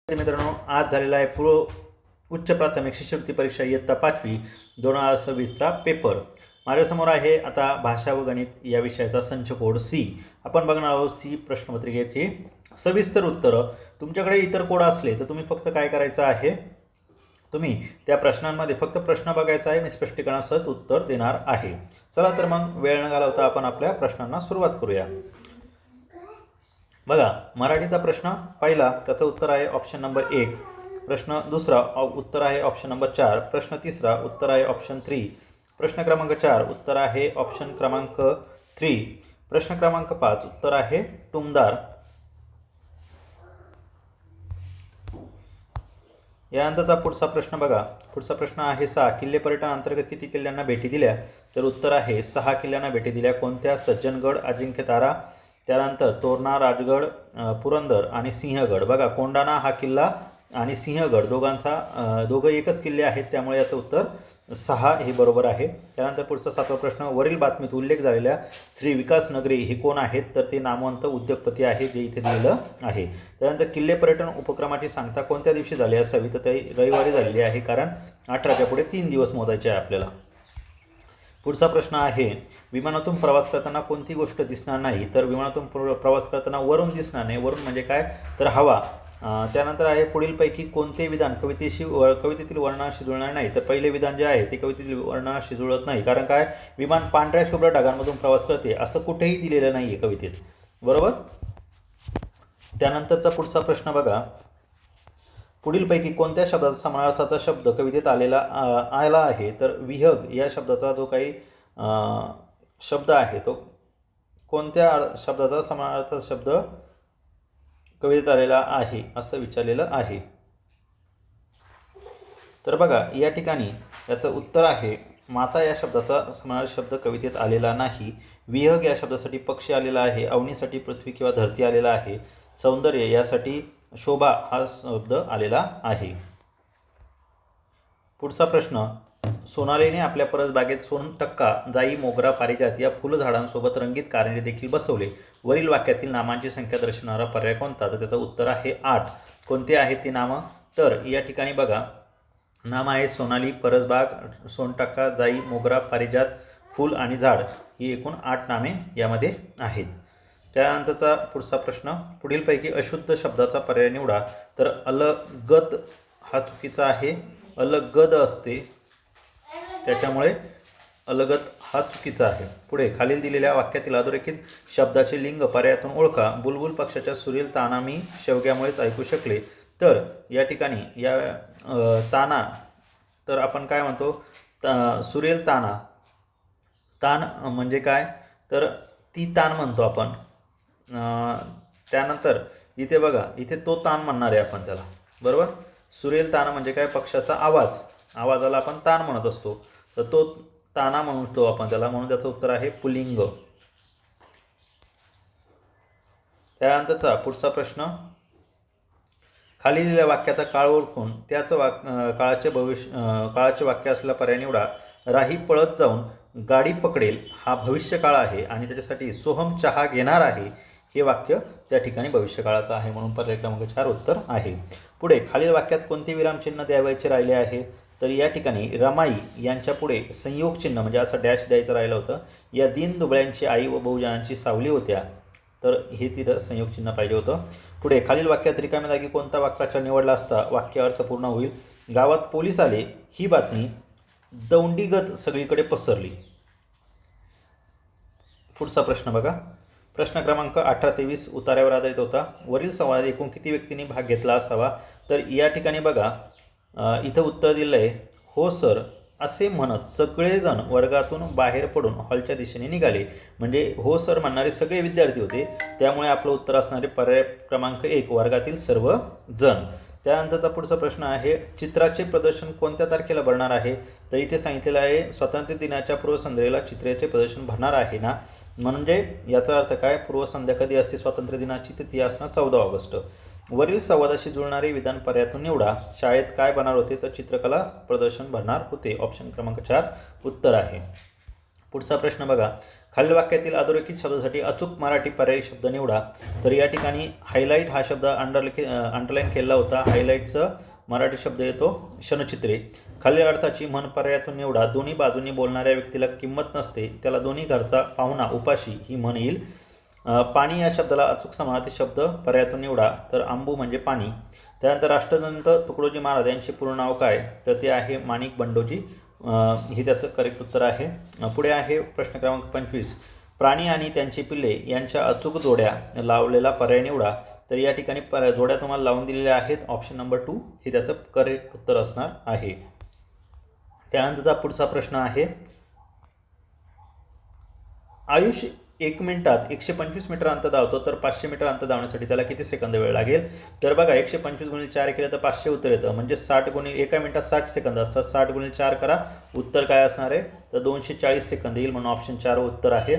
मित्रांनो, आज झालेला आहे उच्च प्राथमिक शिष्यवृत्ती परीक्षा इयत्ता 5वी 2026चा पेपर. माझ्यासमोर आहे आता भाषा व गणित या विषयाचा संच कोड सी. आपण बघणार आहोत सी प्रश्नपत्रिकेची सविस्तर उत्तरं. तुमच्याकडे इतर कोड असले तर तुम्ही फक्त काय करायचं आहे, तुम्ही त्या प्रश्नांमध्ये फक्त प्रश्न बघायचा आहे, मी स्पष्टीकरणासह उत्तर देणार आहे. चला तर मग वेळ न घालवता आपण आपल्या प्रश्नांना सुरुवात करूया. बघा, मराठीचा प्रश्न पहिला, त्याचं उत्तर आहे ऑप्शन नंबर 1. प्रश्न दुसरा उत्तर आहे ऑप्शन नंबर 4. प्रश्न तिसरा उत्तर आहे ऑप्शन 3. प्रश्न क्रमांक 4 उत्तर आहे ऑप्शन क्रमांक 3. प्रश्न क्रमांक 5 उत्तर आहे टुमदार. यानंतरचा पुढचा प्रश्न बघा. पुढचा प्रश्न आहे 6. किल्ले पर्यटन अंतर्गत किती किल्ल्यांना भेटी दिल्या? तर उत्तर आहे 6 किल्ल्यांना भेटी दिल्या. कोणत्या? सज्जनगड, अजिंक्यतारा, त्यानंतर तोरणा, राजगड, पुरंदर आणि सिंहगड. बघा, कोंढाणा हा किल्ला आणि सिंहगड दोघं एकच किल्ले आहेत, त्यामुळे याचं उत्तर 6 हे बरोबर आहे. त्यानंतर पुढचा 7वा प्रश्न. वरील बातमीत उल्लेख झालेल्या श्री विकास नगरी हे कोण आहेत? तर ते नामवंत उद्योगपती आहे, जे इथे दिलेलं आहे. त्यानंतर किल्ले पर्यटन उपक्रमाची सांगता कोणत्या दिवशी झाली असावी? तर ते रविवारी झालेली आहे, कारण 18च्या पुढे 3 दिवस मोजायचे आहे आपल्याला. पुढचा प्रश्न आहे, विमानातून प्रवास करताना कोणती गोष्ट दिसणार नाही? तर विमानातून प्रवास करताना वरून दिसणार नाही. वरून म्हणजे काय? तर हवा. त्यानंतर आहे, पुढीलपैकी कोणते विधान कवितेतील वर्णनाशी जुळणार नाही? तर पहिले विधान जे आहे ते कवितेतील वर्णनाशी जुळत नाही, कारण काय? विमान पांढऱ्या शुभ्र ढगांमधून प्रवास करते असं कुठेही दिलेलं नाही आहे कवितेत, बरोबर. त्यानंतरचा पुढचा प्रश्न बघा. पुढीलपैकी कोणत्या शब्दाचा समानार्थाचा शब्द कवितेत आला आहे? तर विहग या शब्दाचा जो काही शब्द आहे तो कोणत्या शब्दाचा समानार्थाचा शब्द कवितेत आलेला आहे असं विचारलेलं आहे. तर बघा, या ठिकाणी याचं उत्तर आहे माता या शब्दाचा समानार्थी शब्द कवितेत आलेला नाही. विहग या शब्दासाठी पक्षी आलेला आहे. अवनीसाठी पृथ्वी किंवा धरती आलेला आहे. सौंदर्य यासाठी शोभा हा शब्द आलेला आहे. पुढचा प्रश्न. सोनालीने आपल्या परसबागेत सोनटक्का, जाई, मोगरा, पारिजात या फुलझाडांसोबत रंगीत कारंजे देखील बसवले. वरील वाक्यातील नामांची संख्या दर्शवणारा पर्याय कोणता? तर त्याचं उत्तर आहे 8. कोणते आहेत ती नामं? तर या ठिकाणी बघा, नाम आहे सोनाली, परसबाग, सोनटक्का, जाई, मोगरा, पारिजात, फूल आणि झाड. ही एकूण 8 नामे यामध्ये आहेत. त्यानंतरचा पुढचा प्रश्न. पुढीलपैकी अशुद्ध शब्दाचा पर्याय निवडा. तर अलगद हा चुकीचा आहे. अलगद असते, त्याच्यामुळे अलगद हा चुकीचा आहे. पुढे खालील दिलेल्या वाक्यातील अधोरेखित शब्दाचे लिंग पर्यायातून ओळखा. बुलबुल पक्षाच्या सुरेल ताना मी शेवग्यामुळेच ऐकू शकले. तर या ठिकाणी या ताना, तर आपण काय म्हणतो? सुरेल ताना. तान म्हणजे काय? तर ती तान म्हणतो आपण. त्यानंतर इथे बघा, इथे तो तान म्हणणार आहे आपण त्याला, बरोबर. सुरेल ताना म्हणजे काय? पक्षाचा आवाज. आवाजाला आपण तान म्हणत असतो, तर तो ताना म्हणतो आपण त्याला, म्हणून त्याचं उत्तर आहे पुल्लिंग. त्यानंतरचा पुढचा प्रश्न. खाली दिलेल्या वाक्याचा काळ ओळखून त्याच काळाचे वाक्य असलेला पर्याय निवडा. राही पळत जाऊन गाडी पकडेल हा भविष्यकाळ आहे आणि त्याच्यासाठी सोहम चहा घेणार आहे हे वाक्य त्या ठिकाणी भविष्यकाळाचं आहे, म्हणून पर्याय क्रमांक 4 उत्तर आहे. पुढे खालील वाक्यात कोणते विरामचिन्ह द्यावयाचे राहिले आहे? तर या ठिकाणी रमाई यांच्या पुढे संयोग चिन्ह म्हणजे असं डॅश द्यायचं राहिलं होतं. या दीनदुबळ्यांची आई व बहुजनांची सावली होत्या, तर हे तिथं संयोग चिन्ह पाहिजे होतं. पुढे खालील वाक्यात रिकाम्या जागी कोणता वाक्प्रचार निवडला असता वाक्य अर्थ पूर्ण होईल? गावात पोलीस आले ही बातमी दौंडीगत सगळीकडे पसरली. पुढचा प्रश्न बघा. प्रश्न क्रमांक 18 ते 20 उतार्यावर आधारित होता. वरील संवादात एकूण किती व्यक्तींनी भाग घेतला असावा? तर या ठिकाणी बघा, इथं उत्तर दिलं आहे हो सर असे म्हणत सगळेजण वर्गातून बाहेर पडून हॉलच्या दिशेने निघाले. म्हणजे हो सर म्हणणारे सगळे विद्यार्थी होते, त्यामुळे आपलं उत्तर असणारे पर्याय क्रमांक 1 वर्गातील सर्व जण. त्यानंतरचा पुढचा प्रश्न आहे, चित्राचे प्रदर्शन कोणत्या तारखेला भरणार आहे? तर इथे सांगितलेलं आहे स्वातंत्र्य दिनाच्या पूर्वसंध्येला चित्राचे प्रदर्शन भरणार आहे ना, म्हणजे याचा अर्थ काय? पूर्वसंध्या कधी असते स्वातंत्र्य दिनाची? तर ती असणार 14 ऑगस्ट. वरील संवादाशी जुळणारे विधान पर्यायातून निवडा. शाळेत काय बनणार होते? तर चित्रकला प्रदर्शन भरणार होते. ऑप्शन क्रमांक 4 उत्तर आहे. पुढचा प्रश्न बघा. खालील वाक्यातील अधोरेखित शब्दासाठी अचूक मराठी पर्यायी शब्द निवडा. तर या ठिकाणी हायलाईट हा शब्द अंडरलाईन केलेला होता. हायलाईटचं मराठी शब्द येतो क्षणचित्रे. खालील अर्थाची म्हण पर्यायातून निवडा. दोन्ही बाजूंनी बोलणाऱ्या व्यक्तीला किंमत नसते, त्याला दोन्ही घरचा पाहुणा उपाशी ही म्हण येईल. पाणी या शब्दाला अचूक समानार्थी शब्द पर्यायातून निवडा. तर आंबू म्हणजे पाणी. त्यानंतर राष्ट्रसंत तुकडोजी महाराज यांचे पूर्ण नाव काय? तर ते आहे माणिक बंडोजी. हे त्याचं करेक्ट उत्तर आहे. पुढे आहे प्रश्न क्रमांक 25. प्राणी आणि त्यांची पिल्ले यांच्या अचूक जोड्या लावलेला पर्याय निवडा. तर या ठिकाणी जोड्या तुम्हाला लावून दिलेल्या आहेत. ऑप्शन नंबर 2 हे त्याचं करेक्ट उत्तर असणार आहे. त्यानंतरचा पुढचा प्रश्न आहे, आयुष 1 मिनिटात 125 मीटर अंतर धावतो, तर 500 मीटर अंतर धावण्यासाठी त्याला किती सेकंद वेळ लागेल? तर बघा 125 गुणिले 4 केलं तर 500 उत्तर येतं. म्हणजे 60 गुणिले 1 मिनिटात 60 सेकंद असतात. 60 गुणिले 4 करा, उत्तर काय असणार आहे? तर 240 सेकंद येईल. म्हणून ऑप्शन 4 उत्तर आहे.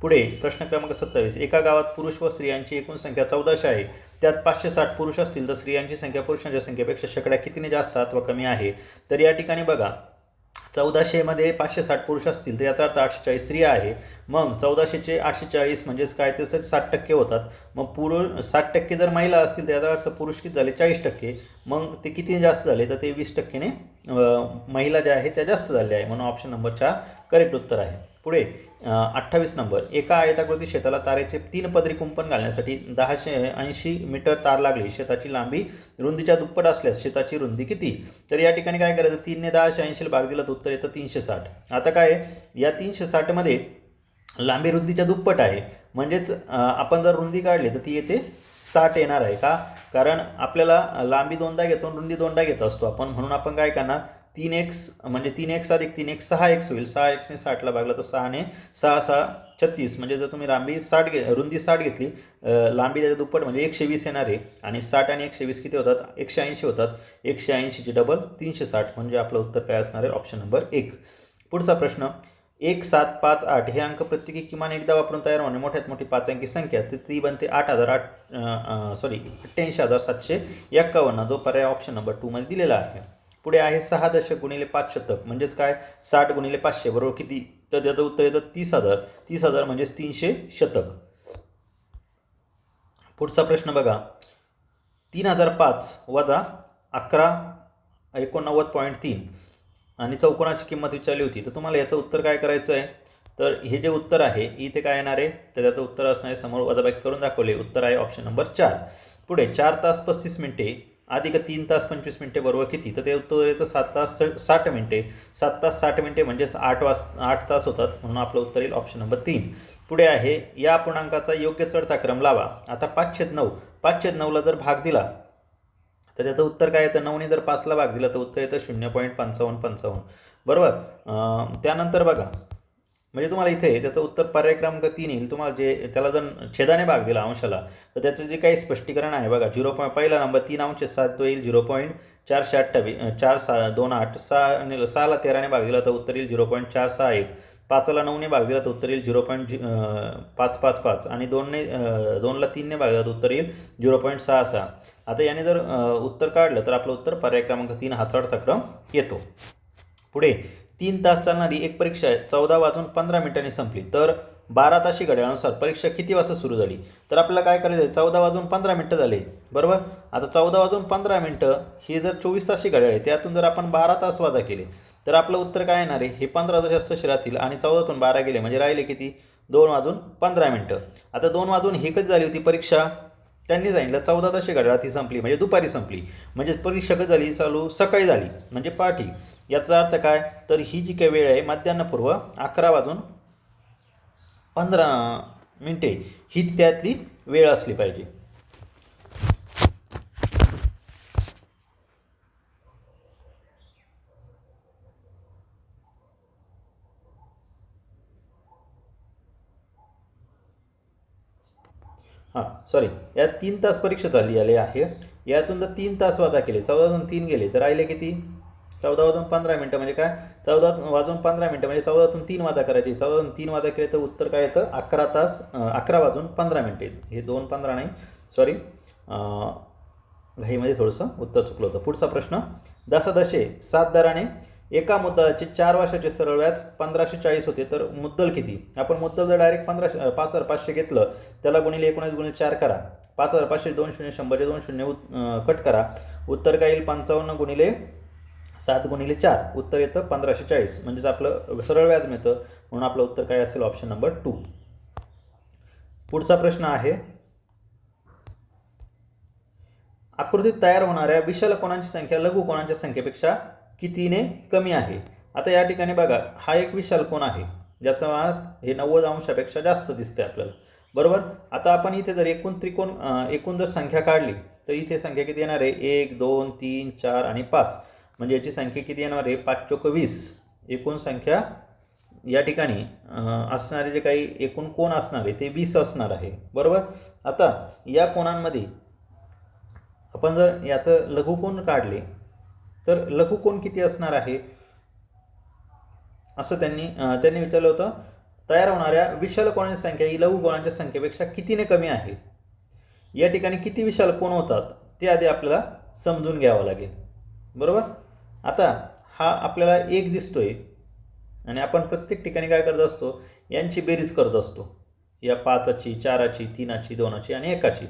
पुढे प्रश्न क्रमांक 27. एका गावात पुरुष व स्त्रियांची एकूण संख्या 1400 आहे. त्यात 560 पुरुष असतील तर स्त्रियांची संख्या पुरुषांच्या संख्येपेक्षा शेकड्या कितीने जास्त अथवा कमी आहे? तर या ठिकाणी बघा 1400मध्ये 560 पुरुष असतील तर याचा अर्थ 840 स्त्रिया आहे. मग 1400चे 840 म्हणजेच काय, ते 60% होतात. मग पुरुष 60% जर महिला असतील तर याचा अर्थ पुरुष किती झाले? 40%. मग ते किती जास्त झाले? तर ते 20%ने महिला ज्या आहेत त्या जास्त झाल्या आहे. म्हणून ऑप्शन नंबर 4 करेक्ट उत्तर आहे. पुढे 28 नंबर. एका आयताकृती शेताला तारेचे 3 पदरी कुंपण घालण्यासाठी 1080 मीटर तार लागली. शेताची लांबी रुंदीच्या दुप्पट असल्यास शेताची रुंदी किती? तर या ठिकाणी काय करायचं? 3ने 1080 भाग दिला तर उत्तर येतं 360. आता काय, या 360मध्ये लांबी रुंदीच्या दुप्पट आहे. म्हणजेच आपण जर रुंदी काढली तर ती येते 60 येणार आहे. का? कारण आपल्याला लांबी 2दा घेतो, रुंदी 2दा घेत असतो आपण. म्हणून आपण काय करणार? 3x म्हणजे 3x अधिक 3x 6x होईल. 6xने 60ला भागला तर 6ने 6 6 36. म्हणजे जर तुम्ही रुंदी 60 घेतली, लांबी त्याच्या दुप्पट म्हणजे 120 येणार आहे. आणि 60 आणि 120 किती होतात? 180 होतात. 180ची डबल 360. म्हणजे आपलं उत्तर काय असणार आहे? Option number 1. पुढचा प्रश्न, 1 7 5 8 हे अंक प्रत्येकी किमान एकदा वापरून तयार होणे मोठ्यात मोठी 5 अंकी संख्या, तर ती बनते 88,751, जो पर्याय ऑप्शन नंबर 2 मध्ये दिलेला आहे. पुढे आहे 6 दशक गुणिले 5 शतक म्हणजेच काय? 60 गुणिले 500 बरोबर किती? तर त्याचं उत्तर येतं 30,000. 30,000 म्हणजेच 300 शतक. पुढचा प्रश्न बघा, 3005 वजा 1189.3 आणि चौकोनाची किंमत विचारली होती. तर तुम्हाला याचं उत्तर काय करायचं आहे? तर हे जे उत्तर आहे इथे काय येणार आहे? तर त्याचं उत्तर असणार आहे, समोर वजाबाकी करून दाखवले. उत्तर आहे ऑप्शन नंबर 4. पुढे 4 तास 35 मिनिटे अधिक 3 तास 25 मिनिटे बरोबर किती? तर ते उत्तर येतं 7 तास 60 मिनिटे. 7 तास 60 मिनिटे म्हणजेच 8 तास होतात. म्हणून आपलं उत्तर येईल ऑप्शन नंबर 3. पुढे आहे, या पूर्णांकाचा योग्य चढता क्रम लावा. आता 5/9 5/9ला जर भाग दिला तर त्याचं उत्तर काय येतं? 9ने जर 5ला भाग दिला तर उत्तर येतं 0.5555 बरोबर. त्यानंतर बघा, म्हणजे तुम्हाला इथे त्याचं उत्तर पर्याय क्रमांक 3 येईल. तुम्हाला जे त्याला जर छेदाने भाग दिला अंशाला तर त्याचं जे काही स्पष्टीकरण आहे बघा, पहिला नंबर 3 अंश 7 तो येईल 0.428 428 6ला 13ने भाग दिला तर उत्तर येईल 0.461. 5ला 9ने भाग दिला तर उत्तर येईल 0.555 आणि 2ला 3ने भाग दिला तर उत्तर येईल 0.66. आता याने जर उत्तर काढलं तर आपलं उत्तर पर्याय क्रमांक 3 हा चढता क्रम येतो. पुढे 3 तास चालणारी एक परीक्षा 14 वाजून 15 मिनिटांनी संपली, तर 12 ताशी घड्याळानुसार परीक्षा किती वाजता सुरू झाली? तर आपल्याला काय करायचं आहे? 14 वाजून 15 मिनिटं झाले बरोबर. आता 14 वाजून 15 मिनिटं ही जर 24 ताशी घड्याळ आहे, त्यातून जर आपण 12 तास वजा केले तर आपलं उत्तर काय येणार आहे? हे 15 जास्त राहतील आणि 14तून 12 गेले म्हणजे राहिले किती? 2 वाजून 15 मिनिटं. आता 2 वाजून ही कधी झाली होती परीक्षा? त्यांनी सांगितलं 14 ताशी घड्याळात ही संपली म्हणजे दुपारी संपली. म्हणजे परीक्षा कधी झाली? चालू सकाळी झाली म्हणजे पहाटे. याचा अर्थ काय? तर ही जी काही वेळ आहे मध्यान्हपूर्व 11 वाजून 15 मिनिटे ही त्यातली वेळ असली पाहिजे. यात 3 तास परीक्षा चालली आली आहे. यातून जर 3 तास वजा केले, 14 वाजून 3 गेले तर राहिले किती? 14 वाजून 15 मिनिटं म्हणजे काय? 14 वाजून 15 मिनिटं म्हणजे 14तून 3 वजा करायचे. 14तून 3 वजा केले तर उत्तर काय येतं? 11 वाजून 15 मिनिटे. हे 2:15 नाही, सॉरी, घाईमध्ये थोडंसं उत्तर चुकलं होतं. पुढचा प्रश्न, दशादशे 7 दराने एका मुद्दलाचे 4 वर्षाचे सरळ व्याज 1540 होते, तर मुद्दल किती? आपण मुद्दल जर डायरेक्ट 5500 घेतलं, त्याला गुणिले 19 गुणिले 4 करा, 5500 2 शून्य 100 2 शून्य कट करा, उत्तर काय येईल? 55 गुणिले 7 गुणिले 4, उत्तर येतं 1540, म्हणजेच आपलं सरळ व्याज मिळतं. म्हणून आपलं उत्तर काय असेल? Option number 2. पुढचा प्रश्न आहे, आकृतीत तयार होणाऱ्या विशाल कोनांची संख्या लघु कोनांच्या संख्येपेक्षा कितीने कमी आहे? आता या ठिकाणी बघा, हा एक विशाल कोन आहे ज्याचा माप हे 90 अंशापेक्षा जास्त दिसते आपल्याला, बरोबर. आता आपण इथे जर एकूण जर संख्या काढली तर इथे संख्या किती येणार आहे? 1 2 3 4 आणि 5, म्हणजे याची संख्या किती येणार आहे? 5 चोक 20. एकूण संख्या या ठिकाणी असणारे जे काही एकूण कोन असणार आहे ते 20 असणार आहे, बरोबर. आता या कोनांमध्ये आपण जर याचं लघुकोन काढले तर लघुकोन किती असणार आहे असं त्यांनी विचारलं होतं. तयार होणाऱ्या विशाल कोनांची संख्या ही लघु कोनांच्या संख्येपेक्षा कितीने कमी आहे? या ठिकाणी किती विशाल कोन होतात ते आधी आपल्याला समजून घ्यावं लागेल, बरोबर. आता हा आपल्याला 1 दिसतोय आणि आपण प्रत्येक ठिकाणी काय करत असतो? यांची बेरीज करत असतो, या 5ची 4ची 3ची 2ची आणि 1ची.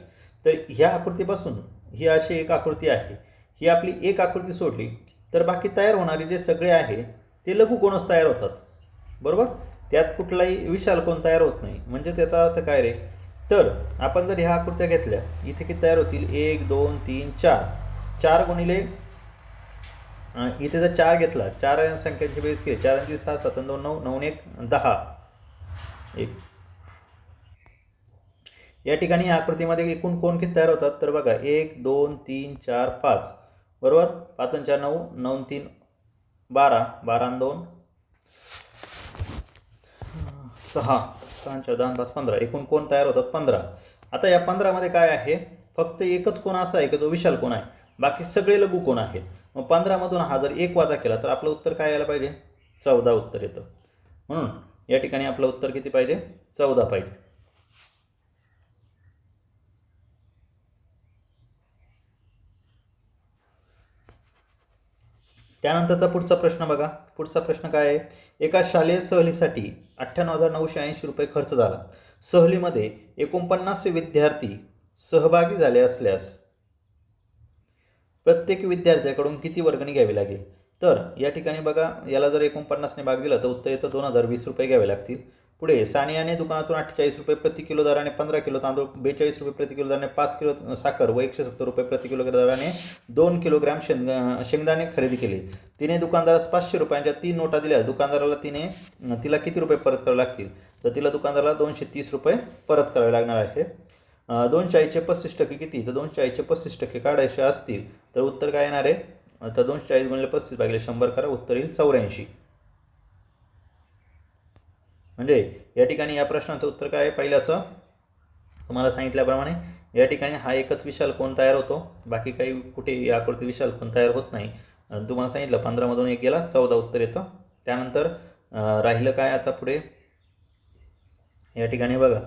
तर ह्या आकृतीपासून ही अशी एक आकृती आहे, ही आपली एक आकृती सोडली तर बाकी तयार होणारे जे सगळे आहे ते लघु कोनच तयार होतात, बरोबर. त्यात कुठलाही विशाल कोन तयार होत नाही. म्हणजे त्याचा अर्थ काय रे? तर आपण जर ह्या आकृत्या घेतल्या, इथे किती तयार होतील? 1 2 3 4, 4 गुणिले इथे जर 4 घेतला, 4 संख्यांची बेरीज केली, 4 आणि 3 6 7 2 9 9 1 10 1. या ठिकाणी या आकृतीमध्ये एकूण कोन किती तयार होतात? तर बघा 1 2 3 4 5, बरोबर. 5 आणि 4 9 9 आणि 3 12 12 आणि 2 6 6 आणि 4 10 5 15, एकूण कोन तयार होतात 15. आता या 15 मध्ये काय आहे? फक्त एकच कोन असा आहे की तो विशाल कोन आहे, बाकी सगळे लघु कोन आहेत. मग 15 मधून हा जर 1 वजा केला तर आपलं उत्तर काय यायला पाहिजे? 14 उत्तर येतं. म्हणून या ठिकाणी आपलं उत्तर किती पाहिजे? 14 पाहिजे. त्यानंतरचा पुढचा प्रश्न बघा. पुढचा प्रश्न काय आहे? एका शालेय सहलीसाठी 98,980 रुपये खर्च झाला. सहलीमध्ये 49 विद्यार्थी सहभागी झाले असल्यास प्रत्येक विद्यार्थ्याकडून किती वर्गणी घ्यावी लागेल? तर या ठिकाणी बघा, याला जर 49ने भाग दिला तर उत्तर येतं 2020 रुपये घ्यावे लागतील. पुढे सानियाने दुकानातून 48 रुपये प्रति किलो दराने 15 किलो तांदूळ, 42 रुपये प्रति किलो दराने 5 किलो साखर व 170 रुपये प्रति किलो दराने 2 किलोग्रॅम शेंगदाणे खरेदी केले. तिने दुकानदारास 500 रुपयांच्या 3 नोटा दिल्या. दुकानदाराला तिला किती रुपये परत करावे लागतील? तर तिला दुकानदाराला 230 रुपये परत करावे लागणार आहे. 240चे 35% किती? तर 240चे 35% काढायचे असतील तर उत्तर काय येणार आहे? तर 240 गुणिले 35 भागिले 100 करा, उत्तर येईल 84. म्हणजे या ठिकाणी या प्रश्नाचं उत्तर काय आहे? पहिल्याचं तुम्हाला सांगितल्याप्रमाणे या ठिकाणी हा एकच विशाल कोन तयार होतो, बाकी काही कुठे या आकृती विशाल कोन तयार होत नाही. तुम्हाला सांगितलं 15 मधून 1 गेला, 14 उत्तर येतं. त्यानंतर राहिलं काय आता पुढे? या ठिकाणी बघा,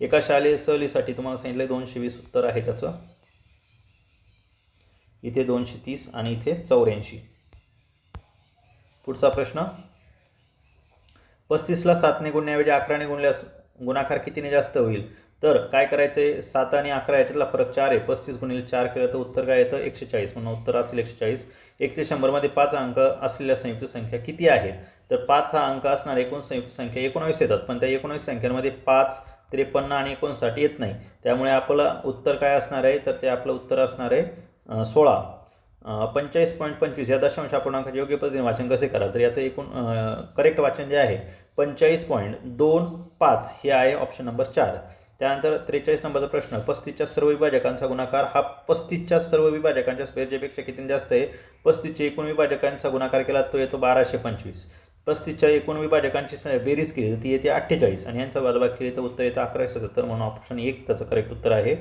एका शालेय सहलीसाठी तुम्हाला सांगितलं 220 उत्तर आहे त्याचं, इथे 230 आणि इथे 84. पुढचा प्रश्न, 35ला 7ने गुणण्याऐवजी 11ने गुणल्यास गुणाकार कितीने जास्त होईल? तर काय करायचं? 7 आणि 11 याच्यातला फरक 4 आहे. 35 गुणिले 4 केलं तर उत्तर काय येतं? 140. म्हणून उत्तर असेल 140. 1 ते 100 मध्ये 5 अंक असलेल्या संयुक्त संख्या किती आहेत? तर 5 हा अंक असणार एकूण संयुक्त संख्या 19 येतात, पण त्या 19 संख्यांमध्ये 5, 53 आणि 59 येत नाही. त्यामुळे आपलं उत्तर काय असणार आहे? तर ते आपलं उत्तर असणार आहे 16. 45.25 या दशांश अपूर्णांकाचे योग्य पद्धतीने वाचन कसे करा? तर याचं एकूण करेक्ट वाचन जे आहे 45.25 हे आहे ऑप्शन नंबर 4. त्यानंतर 43 नंबरचा प्रश्न, 35च्या सर्व विभाजकांचा गुणाकार हा 35च्या सर्व विभाजकांच्या बेरजेपेक्षा किती जास्त आहे? 35च्या एकूण विभाजकांचा गुणाकार केला तो येतो 1225. 35च्या एकूण विभाजकांची बेरीज केली तर ती येते 48 आणि यांचा वजाबाकी केली तर उत्तर येतं 1177. म्हणून ऑप्शन 1 त्याचं करेक्ट उत्तर आहे.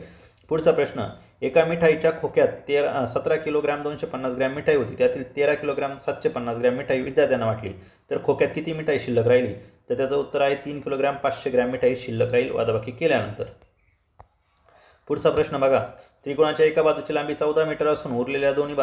पुढचा प्रश्न, एका मिठाईच्या खोक्यात 17 किलोग्रॅम 250 ग्रॅम मिठाई होती, त्यातील 13 किलोग्रॅम 750 ग्रॅम मिठाई विद्यार्थ्यांना वाटली, तर खोक्यात किती मिठाई शिल्लक राहिली? तर त्याचं उत्तर आहे 3 किलोग्रॅम 500 ग्रॅम मिठाई शिल्लक राहील वजाबाकी केल्यानंतर. पुढचा प्रश्न बघा, त्रिकोणाच्या एका बाजूची लांबी 14 मीटर असून उरलेल्या दोन्ही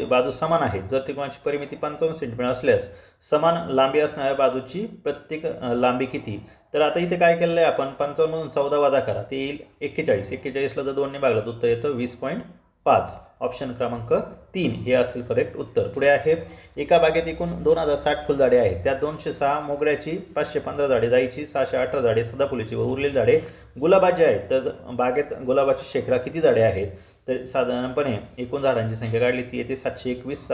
बाजू समान आहेत. जर त्रिकोणाची परिमिती 55 सेंटीमीटर असल्यास समान लांबी असणाऱ्या बाजूची प्रत्येक लांबी किती? तर आता इथे काय केलेलं आहे आपण, 55 मधून 14 वजा करा, ते येईल 41. 41ला जर 2ने भागलं तर उत्तर येतं 20.5. ऑप्शन क्रमांक 3 हे असेल करेक्ट उत्तर. पुढे आहे, एका बागेत एकूण 2060 फुलझाडे आहेत. त्यात 206 मोगऱ्याची, 515 झाडे जाईची, 618 झाडे सदाफुलीची व उरलेली झाडे गुलाबाची आहेत. तर बागेत गुलाबाची शेकडा किती झाडे आहेत? तर साधारणपणे एकूण झाडांची संख्या काढली ती येते 721.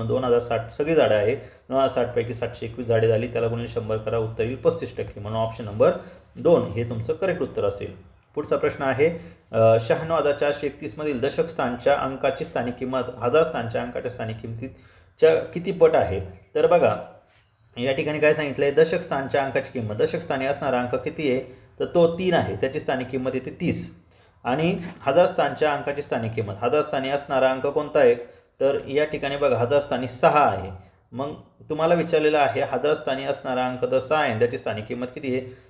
2060 सगळी झाडं आहेत. 2060 पैकी 721 झाडे झाली, त्याला गुणिले 100 करा, उत्तर येईल 35%. म्हणून ऑप्शन नंबर 2 हे तुमचं करेक्ट उत्तर असेल. पुढचा प्रश्न आहे, 96,431 मधील दशक स्थानच्या अंकाची स्थानिक किंमत 1000 स्थानच्या अंकाच्या स्थानिक किंमतीच्या किती पट आहे? तर बघा या ठिकाणी काय सांगितलं आहे, दशक स्थानच्या अंकाची किंमत, दशक स्थानी असणारा अंक किती आहे? तर तो 3 आहे, त्याची स्थानिक किंमत येते 30. आणि 1000 स्थानच्या अंकाची स्थानिक किंमत, 1000 स्थानी असणारा अंक कोणता आहे? तर या ठिकाणी बघा 1000 स्थानी 6 आहे. मग तुम्हाला विचारलेलं आहे 1000 स्थानी असणारा अंक तर 6 आहे, त्याची स्थानिक किंमत किती आहे?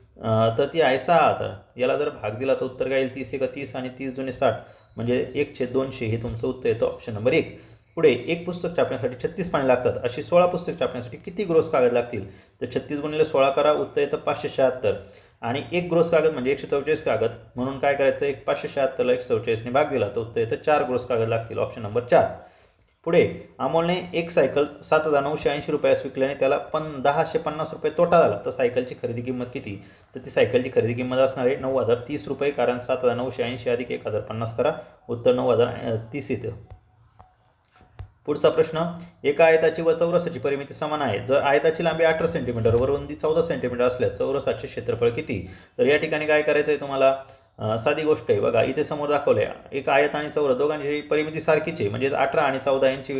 तर ती आहे 6. तर याला जर भाग दिला तर उत्तर काय येईल? 30 × 30 आणि 30 × 60 म्हणजे 1/200 हे तुमचं उत्तर येतं ऑप्शन नंबर 1. पुढे, एक पुस्तक छापण्यासाठी 36 पाने लागतात, अशी 16 पुस्तक छापण्यासाठी किती ग्रोस कागद लागतील? तर 36 × 16 करा, उत्तर येतं 576. आणि एक ग्रोस कागद म्हणजे 144 कागद, म्हणून काय करायचं, 576ला 144ने भाग दिला तर उत्तर येतं 4 ग्रोस कागद लागतील, ऑप्शन नंबर 4. पुढे, अमोलने एक सायकल 7,980 रुपयास विकल्याने त्याला 1050 रुपये तोटा झाला, तर सायकलची खरेदी किंमत किती? तर ती सायकलची खरेदी किंमत असणार आहे 9,030 रुपये, कारण 7,980 अधिक 1,050 करा, उत्तर 9,030 येतं. पुढचा प्रश्न, एका आयताची व चौरसाची परिमिती समान आहे. जर आयताची लांबी 18 सेंटीमीटर व रुंदी 14 सेंटीमीटर असल्यास चौरसाचे क्षेत्रफळ किती? तर या ठिकाणी काय करायचं आहे तुम्हाला, साधी गोष्ट आहे. बघा इथे समोर दाखवलं आहे, एक आयत आणि चौरस दोघांची परिमिती सारखीच आहे, म्हणजे 18 आणि 14 यांची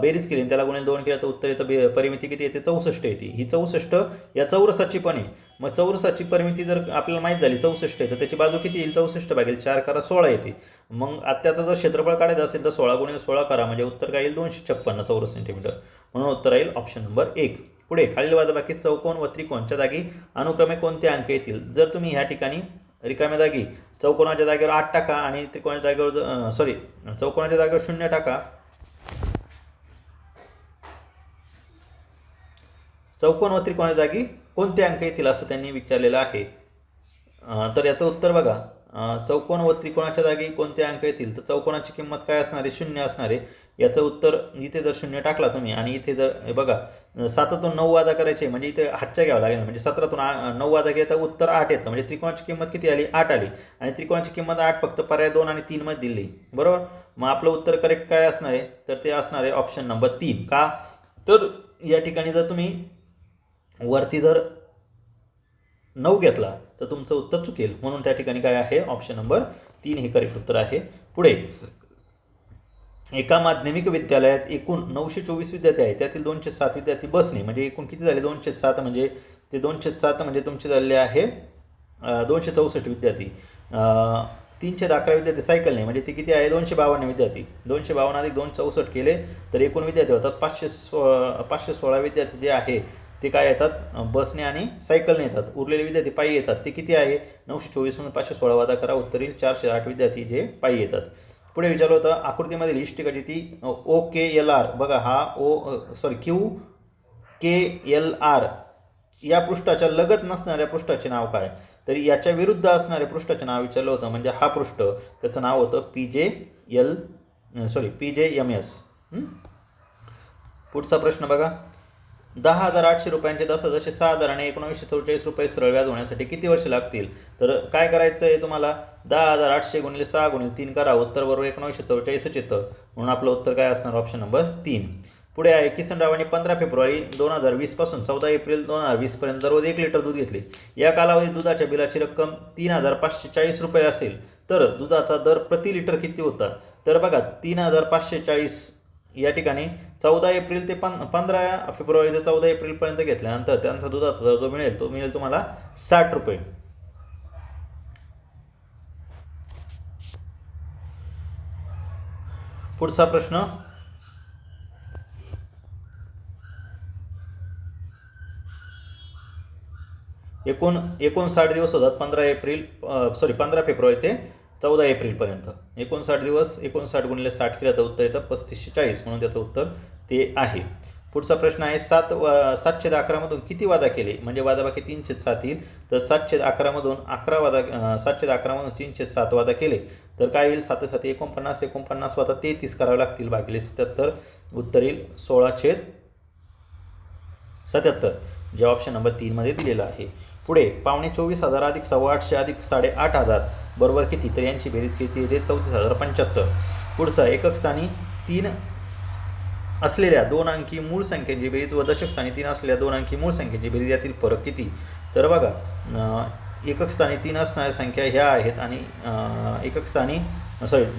बेरीज केली आणि त्याला गुणिले 2 केलं तर उत्तर येतं परिमिती किती येते? 64 येते. ही 64 या चौरसाची पण आहे. मग चौरसाची परिमिती जर आपल्याला माहीत झाली 64 आहे, तर त्याची बाजू किती येईल? 64/4 करा, 16 येते. मग त्याचं जर क्षेत्रफळ काढायचं असेल तर 16 × 16 करा, म्हणजे उत्तर काय येईल? 256 चौरस सेंटीमीटर, म्हणून उत्तर येईल ऑप्शन नंबर 1. पुढे, खालील वजाबाकी चौकोन व त्रिकोणच्या जागी अनुक्रमे कोणते अंक येतील? जर तुम्ही ह्या ठिकाणी रिकाम्या जागी चौकोनाच्या जागेवर 8 टाका आणि त्रिकोणाच्या जागेवर चौकोनाच्या जागेवर 0 टाका. चौकोन व त्रिकोणाच्या जागी कोणते अंक येतील असं त्यांनी विचारलेलं आहे. तर याचं उत्तर बघा, चौकोन व त्रिकोणाच्या जागी कोणते अंक येतील? तर चौकोनाची किंमत काय असणार आहे? 0 असणार आहे. याचं उत्तर इथे जर 0 टाकला तुम्ही आणि इथे जर बघा 7तून 9 वजा करायचे, म्हणजे इथे हातच्या घ्यावं लागेल, म्हणजे 17तून 9 वजा केलं तर उत्तर 8 येतं. म्हणजे त्रिकोणाची किंमत किती आली? 8 आली. आणि त्रिकोणाची किंमत 8 फक्त पर्याय 2 आणि 3 मध्ये दिली, बरोबर. मग आपलं उत्तर करेक्ट काय असणार आहे? तर ते असणार आहे ऑप्शन नंबर 3. का? तर या ठिकाणी जर तुम्ही वरती जर 9 घेतला तर तुमचं उत्तर चुकेल, म्हणून त्या ठिकाणी काय आहे? ऑप्शन नंबर 3 हे करेक्ट उत्तर आहे. पुढे, एका माध्यमिक विद्यालयात एकूण 924 विद्यार्थी आहेत, त्यातील 207 विद्यार्थी बसने, म्हणजे एकूण किती झाले? 207 म्हणजे ते 207 म्हणजे तुमचे झालेले आहे 264 विद्यार्थी. 311 विद्यार्थी सायकलने, म्हणजे ते किती आहे? 252 विद्यार्थी. 252 अधिक 264 केले तर एकूण विद्यार्थी होतात 516 विद्यार्थी जे आहे ते काय येतात? बसने आणि सायकलने येतात. उरलेले विद्यार्थी पायी येतात. ते किती आहे? 924 म्हणून 516 वजा करा, उत्तर येईल 408 विद्यार्थी जे पायी येतात. पुढे विचारलं होतं, आकृतीमधील इष्टिकाची ती OKLR, बघा हा QKLR या पृष्ठाच्या लगत नसणाऱ्या पृष्ठाचे नाव काय? तर याच्या विरुद्ध असणाऱ्या पृष्ठाचे नाव विचारलं होतं, म्हणजे हा पृष्ठ त्याचं नाव होतं PJMS. पुढचा प्रश्न बघा, 10,800 रुपयांचे 10,600 आणि 1944 रुपये सरळ व्याज होण्यासाठी किती वर्षे लागतील? तर काय करायचं आहे तुम्हाला, 10,800 × 6 × 3 करा, उत्तर बरोबर 1944 येतं, म्हणून आपलं उत्तर काय असणार? Option number 3. पुढे आहे, किसनरावांनी 15 फेब्रुवारी 2020 पासून 14 एप्रिल 2020 पर्यंत दररोज 1 लिटर दूध घेतले. या कालावधीत दुधाच्या बिलाची रक्कम 3,540 रुपये असेल तर दुधाचा दर प्रति लिटर किती होता? तर बघा 3,540 या ठिकाणी 14 एप्रिल ते 15 फेब्रुवारी ते 14 एप्रिलपर्यंत घेतल्यानंतर त्यांचा दुधाचा दर जो मिळेल तो मिळेल तुम्हाला 60 रुपये. पुढचा प्रश्न, एकूण 60 दिवस होतात 15 फेब्रुवारी ते 14 एप्रिलपर्यंत. 59 दिवस 59 गुणिले 60 केलं तर उत्तर येतं 3540, म्हणून त्याचं उत्तर ते आहे. पुढचा प्रश्न आहे 7/11मधून किती वादा केले, म्हणजे वादाबाकी 3/7 येईल. तर 7/11मधून 7/11मधून 3/7 वादा केले तर काय येईल, 7 7 49, 49 वादा 33 करावे लागतील, भागिले 77, उत्तर येईल 16/77, जे ऑप्शन नंबर 3 मध्ये दिलेलं आहे. पुढे 24,500 अधिक 8,800 अधिक 8,500 बरोबर किती, तर यांची बेरीज किती येते, 34,075. पुढचा एकक स्थानी 3 असलेल्या 2 अंकी मूळ संख्येची बेरीज व दशक स्थानी 3 असलेल्या 2 अंकी मूळ संख्येची बेरीज यातील फरक किती. तर बघा, एकक स्थानी 3 असणाऱ्या संख्या ह्या आहेत आणि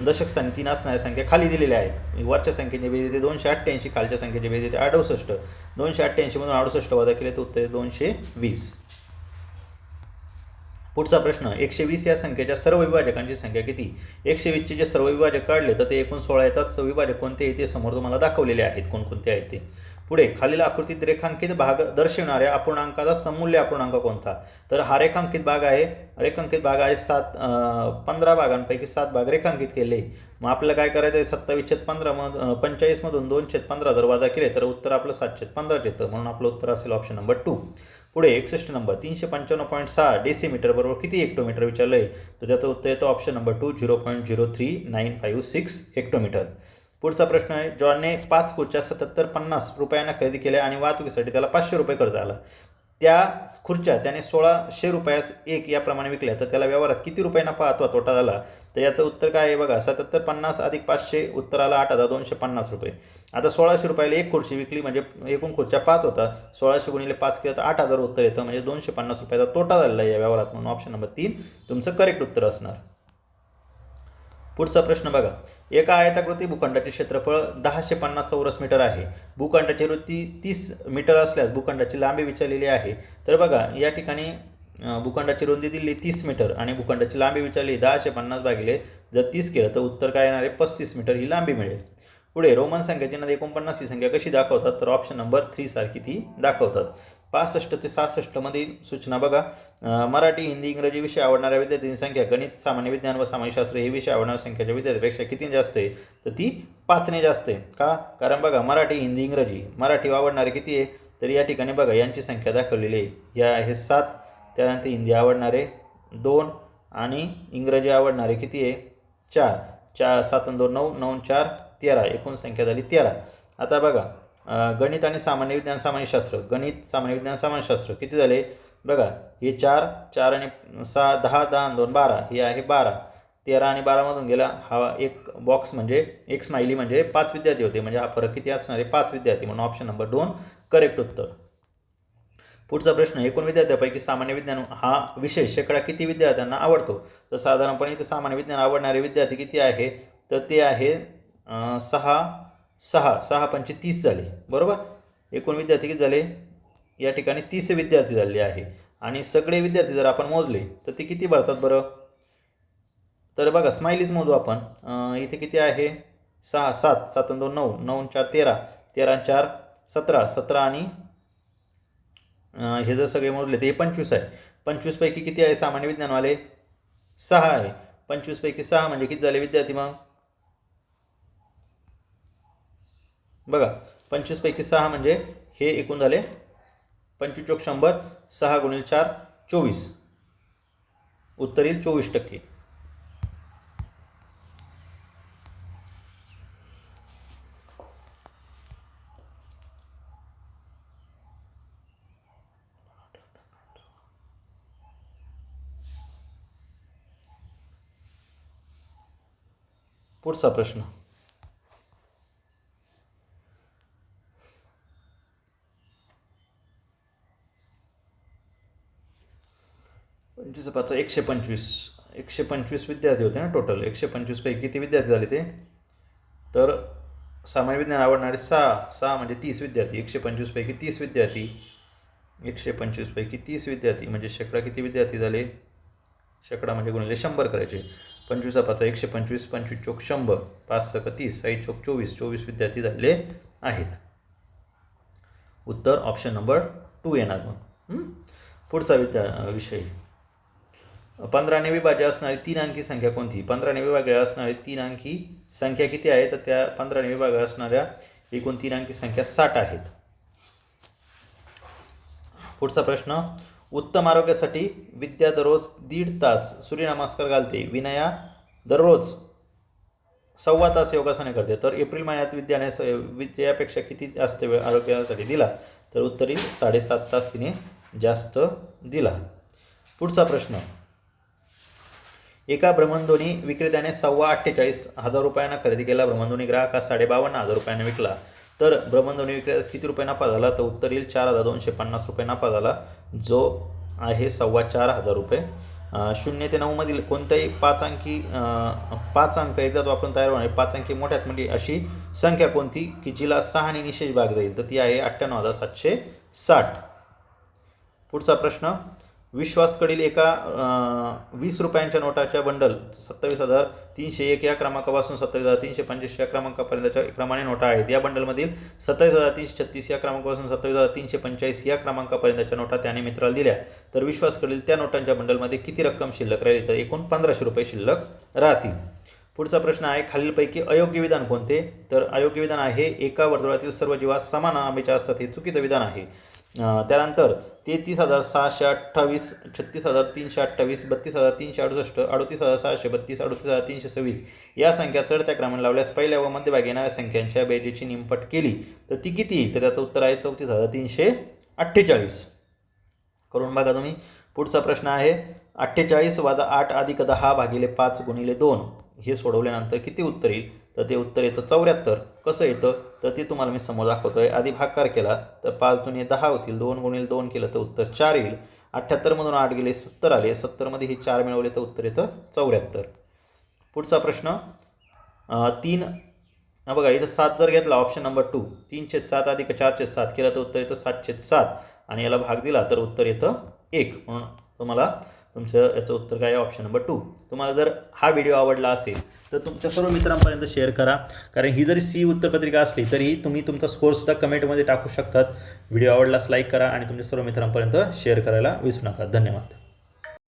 दशक स्थानी 3 असणाऱ्या संख्या खाली दिलेल्या आहेत. वरच्या संख्येची बेरीज येते 288, खालच्या संख्येची बेरीज येते 68. 288 मधून 68 वजा केले तर उत्तर 220. पुढचा प्रश्न, 120 या संख्येच्या सर्व विभाजकांची संख्या किती. 120चे जे सर्व विभाजक काढले तर ते एकूण 16 येतात. विभाजक कोणते येते समोर तुम्हाला दाखवलेले आहेत कोणकोणते आहेत ते. पुढे खालील आकृतीत रेखांकित भाग दर्शवणाऱ्या अपूर्णांकाचा सममूल्य अपूर्णांक कोणता. तर हा रेखांकित भाग आहे 15 भागांपैकी 7 भाग रेखांकित केले. मग आपल्याला काय करायचं आहे, 27/45 मधून 2/15 जर वजा केले तर उत्तर आपलं 7/15 येतं, म्हणून आपलं उत्तर असेल ऑप्शन नंबर 2. पुढे 61 नंबर, 355.6 डेसिमीटर बरोबर किती हेक्टोमीटर विचारलं आहे, तर त्याचं उत्तर येतं ऑप्शन नंबर 2, 0.03956 हेक्टोमीटर. पुढचा प्रश्न आहे, जॉनने 5 खुर्च्या 7750 रुपयांना खरेदी केल्या आणि वाहतुकीसाठी त्याला 500 रुपये खर्च आला. त्या खुर्च्या त्याने 1600 रुपयास एक याप्रमाणे विकल्या तर त्याला व्यवहारात किती रुपयांना तोटा झाला. तर याचं उत्तर काय आहे बघा, 7750 अधिक 500 उत्तर आला 8,250 रुपये. आता 1600 रुपयाला एक खुर्ची विकली म्हणजे एकूण खुर्च्या 5 होता, 1600 गुणिले 5 केलं तर 8,000 उत्तर येतं, म्हणजे 250 रुपयाचा तोटा झालेला आहे या व्यवहारात, म्हणून ऑप्शन नंबर 3 तुमचं करेक्ट उत्तर असणार. पुढचा प्रश्न बघा, एका आयताकृती भूखंडाचे क्षेत्रफळ 1050 चौरस मीटर आहे. भूखंडाची रुंदी 30 मीटर असल्यास भूखंडाची लांबी विचारलेली आहे. तर बघा या ठिकाणी भूखंडाची रुंदी दिली 30 मीटर आणि भूखंडाची लांबी विचारली 1050 भागिले जर 30 केलं तर उत्तर काय येणार आहे, 35 मीटर ही लांबी मिळेल. पुढे रोमन संख्याचिन्हात 49 ही संख्या कशी दाखवतात, तर ऑप्शन नंबर 3 सारखी ती दाखवतात. 65 ते 66 मधील सूचना बघा, मराठी, हिंदी, इंग्रजी विषय आवडणाऱ्या विद्यार्थ्यांची संख्या गणित, सामान्य विज्ञान व समाजशास्त्र हे विषय आवडणाऱ्या संख्येच्या विद्यार्थ्यांपेक्षा किती जास्त आहे, तर ती 5ने जास्त आहे. का, कारण बघा मराठी, हिंदी, इंग्रजी, मराठी आवडणारे किती आहे, तर या ठिकाणी बघा यांची संख्या दाखवलेली आहे, या आहे 7, त्यानंतर हिंदी आवडणारे 2 आणि इंग्रजी आवडणारे किती आहे 4. 7 आणि 2 9, 9 4 13, एकूण संख्या झाली 13. आता बघा गणित आणि सामान्य विज्ञान समाजशास्त्र, गणित, सामान्य विज्ञान समाजशास्त्र किती झाले बघा, हे 4 4 आणि 6 10, 10 आणि 2 12, हे आहे 12. 13 आणि 12 मधून गेला हा एक बॉक्स म्हणजे एक स्माइली म्हणजे 5 विद्यार्थी होते, म्हणजे हा फरक किती असणार आहे 5 विद्यार्थी, म्हणून ऑप्शन नंबर 2 करेक्ट उत्तर. पुढचा प्रश्न, एकूण विद्यार्थ्यांपैकी सामान्य विज्ञान हा विषय शेकडा किती विद्यार्थ्यांना आवडतो. तर साधारणपणे इथे सामान्य विज्ञान आवडणारे विद्यार्थी किती आहे, तर ते आहे 6 पंचे 30 झाले बरोबर. एकूण विद्यार्थी किती झाले या ठिकाणी 30 विद्यार्थी झाले आहे आणि सगळे विद्यार्थी जर आपण मोजले तर ते किती भरतात बरं. तर बघा स्माइलीज मोजू आपण, इथे किती आहे 6 7 7 आणि 2 9, 9 4 13, 13 आणि 4 17, 17 आणि हे जर सगळे मोजले तर हे 25 आहे. 25 पैकी किती आहे सामान्य विज्ञानवाले 6 आहे. 25 पैकी 6 म्हणजे किती झाले विद्यार्थी मग बघा, 25 पैकी 6 म्हणजे हे एकूण झाले 25 चोक 100, 6 गुणिले 4 24, उत्तर येईल 24%. पुढचा प्रश्न, 125 विद्यार्थी होते ना टोटल. 125 पैकी किती विद्यार्थी झाले ते, तर सामान्य विज्ञान आवडणारे 6 म्हणजे 30 विद्यार्थी. 125 पैकी 30 विद्यार्थी, 125 पैकी 30 विद्यार्थी म्हणजे शेकडा किती विद्यार्थी झाले, शेकडा म्हणजे गुणिले 100 करायचे. 25 125, 25 चोक 100, 5 सक 30, 6 चोक 24, 24 विद्यार्थी झाले आहेत. उत्तर ऑप्शन नंबर 2 येणार. मग पुढचा विषय, 15ने विभाज्य असणारी 3 अंकी संख्या कोणती? 15ने विभाज्य असणारी 3 अंकी संख्या किती आहे? तर त्या 15ने विभाज्य असणाऱ्या एकूण 3 अंकी संख्या 60 आहेत. पुढचा प्रश्न, उत्तम आरोग्यासाठी विद्या दररोज 1.5 तास सूर्यनमस्कार घालते, विनया दररोज 1.25 तास योगासने करते, तर एप्रिल महिन्यात विद्यापेक्षा किती जास्त वेळ आरोग्यासाठी दिला? तर उत्तर येईल 7.5 तास तिने जास्त दिला. पुढचा प्रश्न, एका भ्रमणध्वनी विक्रेत्याने 48,500 रुपयांना खरेदी केला. भ्रमणध्वनी ग्राहकास 52,500 रुपयांना विकला, तर भ्रमणध्वनी विक्रेत्यास किती रुपये नफा झाला? तर उत्तर येईल 4,250 रुपये नफा झाला, जो आहे 4,2500 रुपये. 0 ते 9 मधील कोणत्याही 5 अंक एकदाच वापरून तयार होणारी 5 अंकी मोठ्यात मोठी अशी संख्या कोणती की जिला 6 ने निशेष भाग जाईल? तर ती आहे 98,760. पुढचा प्रश्न, विश्वासकडील एका 20 रुपयांच्या नोटाच्या बंडल 27,301 या क्रमांकापासून 27,385 या क्रमांकापर्यंतच्या क्रमाने नोटा आहेत. या बंडलमधील 27,336 या क्रमांकापासून 27,345 या क्रमांकापर्यंतच्या नोटा त्याने मित्राला दिल्या, तर विश्वासकडील त्या नोटांच्या बंडलमध्ये किती रक्कम शिल्लक राहिली? तर एकूण 1,500 रुपये शिल्लक राहतील. पुढचा प्रश्न आहे, खालीलपैकी अयोग्य विधान कोणते? तर अयोग्य विधान आहे, एका वर्तुळातील सर्व जीवा समान लांबीचे असतात, हे चुकीचं विधान आहे. त्यानंतर 33,628, 36,328, 32,368, 38,632, 38,326 या संख्या चढत्या क्रमाने लावल्यास पहिल्या व मध्यभागी येणाऱ्या संख्यांच्या बेरजेची निमपट केली तर ती किती येईल? तर त्याचं उत्तर आहे 34,348. करून बघा तुम्ही. पुढचा प्रश्न आहे, 48 - 8 + 10 / 5 × 2 हे सोडवल्यानंतर किती उत्तर येईल? तर ते उत्तर येतं 74. कसं येतं? तर ते तुम्हाला मी समोर दाखवतोय. आधी भागाकार केला तर 5 × 10 होतील, 2 × 2 केलं तर उत्तर 4 येईल. 78 मधून 8 गेले 70 आले, 70 मध्ये हे 4 मिळवले तर उत्तर येतं 74. पुढचा प्रश्न, 3 बघा इथं 7 जर घेतला, ऑप्शन नंबर 2, 3/7 + 4/7 केलं तर उत्तर येतं 7/7 आणि याला भाग दिला तर उत्तर येतं 1. म्हणून तुम्हाला तुमचं याचं उत्तर काय आहे? Option number 2. तुम्हाला जर हा व्हिडिओ आवडला असेल तर तुमच्या सर्व मित्रांपर्यंत शेअर करा, कारण ही जरी सी उत्तरपत्रिका असली तरी तुम्ही तुमचा स्कोअरसुद्धा कमेंटमध्ये टाकू शकतात. व्हिडिओ आवडल्यास लाईक करा आणि तुमच्या सर्व मित्रांपर्यंत शेअर करायला विसरू नका. धन्यवाद.